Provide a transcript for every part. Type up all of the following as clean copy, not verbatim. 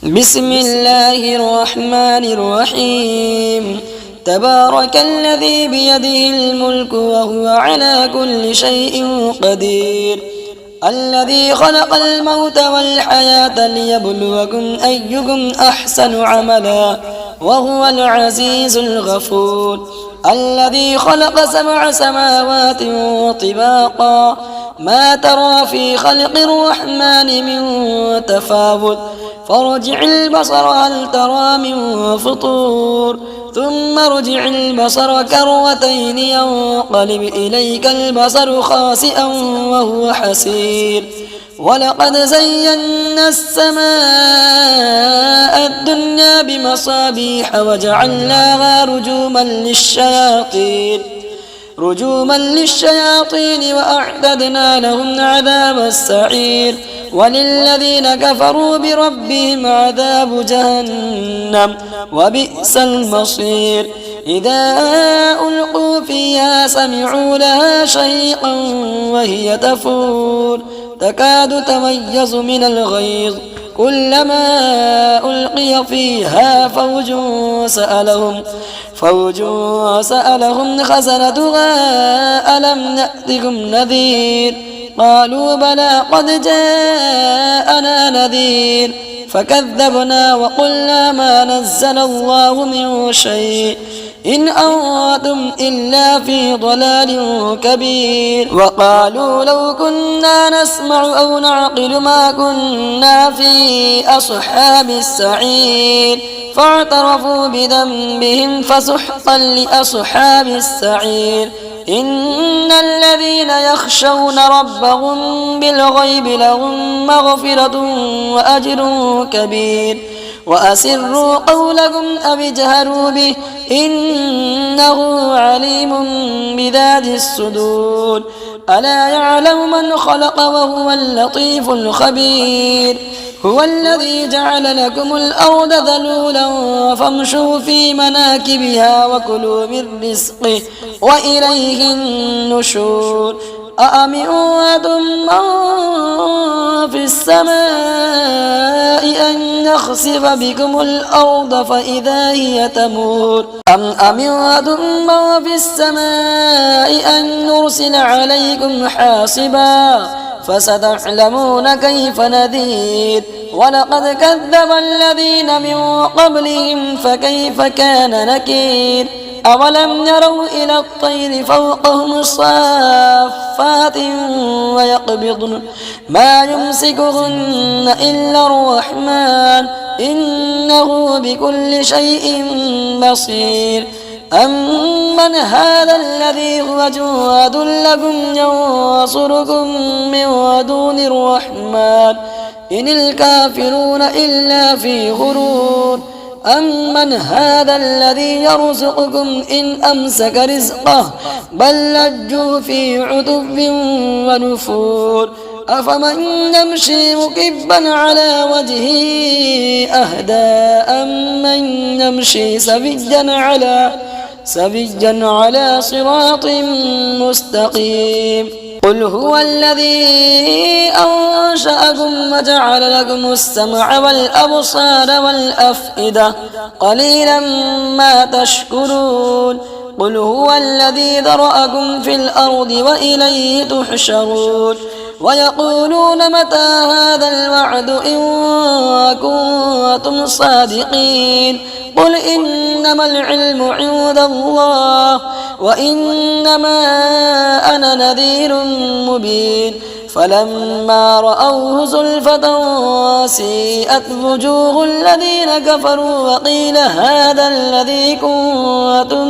بسم الله الرحمن الرحيم. تبارك الذي بيده الملك وهو على كل شيء قدير. الذي خلق الموت والحياة ليبلوكم أيكم أحسن عملا وهو العزيز الغفور. الذي خلق 7 سماوات طباقا ما ترى في خلق الرحمن من تفاوت فارجع البصر هل ترى من فطور ثم ارجع البصر كرتين ينقلب إليك البصر خاسئا وهو حسير. ولقد زينا السماء الدنيا بمصابيح وجعلناها رجوما للشياطين وأعتدنا لهم عذاب السعير. وللذين كفروا بربهم عذاب جهنم وبئس المصير. إذا ألقوا فيها سمعوا لها شهيقا وهي تفور تكاد تميز من الغيظ كلما ألقي فيها فوج سألهم خزنتها ألم نأتكم نذير قالوا بلى قد جاءنا نذير فكذبنا وقلنا ما نزل الله من شيء إن أنتم إلا في ضلال كبير. وقالوا لو كنا نسمع أو نعقل ما كنا في أصحاب السعير فاعترفوا بذنبهم فسحقا لأصحاب السعير. إن الذين يخشون ربهم بالغيب لهم مغفرة وأجر كبير. وأسروا قولكم أو اجهروا به إنه عليم بذات الصدور. ألا يعلم من خلق وهو اللطيف الخبير. هو الذي جعل لكم الأرض ذلولا فامشوا في مناكبها وكلوا من رزقه وإليه النشور. أأمنتم من في السماء أن يخسف بكم الأرض فإذا هي تمور أم أمنتم من في السماء أن نرسل عليكم حاصبا فستعلمون كيف نذير. ولقد كذب الذين من قبلهم فكيف كان نكير. أولم يروا إلى الطير فوقهم صافات ويقبضن ما يمسكهن إلا الرحمن إنه بكل شيء بصير. أمن هذا الذي هو جواد لكم ينصركم من دون الرحمن إن الكافرون إلا في غرور. أمن هذا الذي يرزقكم إن أمسك رزقه بل لجوا في عتب ونفور. أفمن يمشي مكبا على وجهه أهدى أمن يمشي سويا على صراط مستقيم. قل هو الذي أنشأكم وجعل لكم السمع والأبصار والأفئدة قليلا ما تشكرون. قل هو الذي ذرأكم في الأرض وإليه تحشرون. ويقولون متى هذا الوعد إن كنتم صادقين. قل إنما العلم عند الله وإنما أنا نذير مبين. فلما رأوه زلفة سيئت وجوه الذين كفروا وقيل هذا الذي كنتم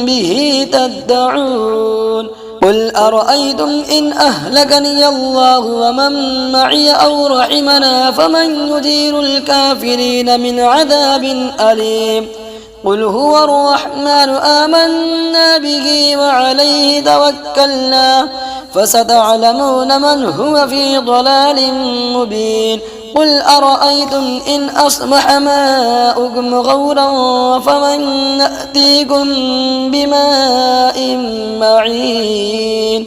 به تدعون. قل أرأيتم إن أهلكني الله ومن معي أو رحمنا فمن يجير الكافرين من عذاب أليم. قل هو الرحمن آمنا به وعليه توكلنا فستعلمون من هو في ضلال مبين. قل أرأيتم إن أصبح ماؤكم غورا فمن يأتيكم بماء معين.